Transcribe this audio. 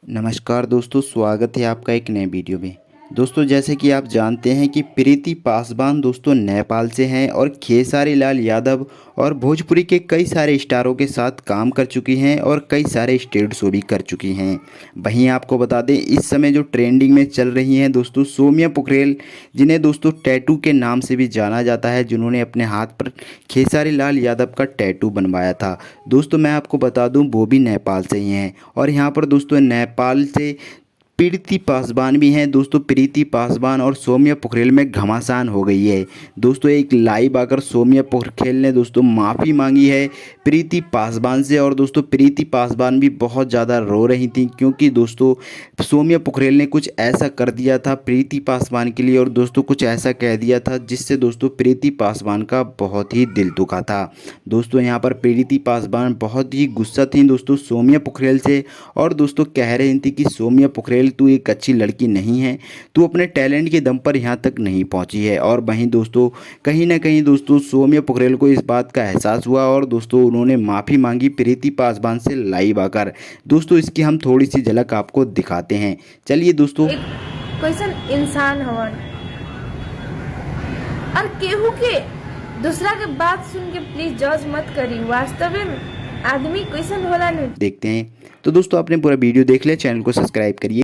नमस्कार दोस्तों, स्वागत है आपका एक नए वीडियो में। दोस्तों, जैसे कि आप जानते हैं कि प्रीति पासवान दोस्तों नेपाल से हैं और खेसारी लाल यादव और भोजपुरी के कई सारे स्टारों के साथ काम कर चुकी हैं और कई सारे स्टेज शो भी कर चुकी हैं। वहीं आपको बता दें, इस समय जो ट्रेंडिंग में चल रही हैं दोस्तों सौम्या पोखरेल, जिन्हें दोस्तों टैटू के नाम से भी जाना जाता है, जिन्होंने अपने हाथ पर खेसारी लाल यादव का टैटू बनवाया था। दोस्तों मैं आपको बता दूं, वो भी नेपाल से ही हैं और यहाँ पर दोस्तों नेपाल से प्रीति पासवान भी हैं। दोस्तों प्रीति पासवान और सौम्या पोखरेल में घमासान हो गई है। दोस्तों एक लाइव आकर सौम्या पोखरेल ने दोस्तों माफ़ी मांगी है प्रीति पासवान से और दोस्तों प्रीति पासवान भी बहुत ज़्यादा रो रही थी, क्योंकि दोस्तों सौम्या पोखरेल ने कुछ ऐसा कर दिया था प्रीति पासवान के लिए और दोस्तों कुछ ऐसा कह दिया था जिससे दोस्तों प्रीति पासवान का बहुत ही दिल दुखा था। दोस्तों यहाँ पर प्रीति पासवान बहुत ही गुस्सा थी दोस्तों सौम्या पोखरेल से और दोस्तों कह रही थी कि सौम्या पोखरेल तू एक अच्छी लड़की नहीं है, तू अपने टैलेंट के दम पर यहाँ तक नहीं पहुँची है। और वहीं दोस्तों कहीं ना कहीं दोस्तों सौम्या पोखरेल को इस बात का एहसास हुआ और दोस्तों उन्होंने माफ़ी मांगी प्रीति पासवान से लाइव आकर। दोस्तों इसकी हम थोड़ी सी झलक आपको दिखाते हैं, चलिए दोस्तों। कैसन इंसान हवन और केहू के दूसरा के बात सुन के प्लीज जज मत करी। वास्तव में आदमी कैसन होला नहीं देखते हैं। तो दोस्तों आपने पूरा वीडियो देख लिया, चैनल को सब्सक्राइब करिए।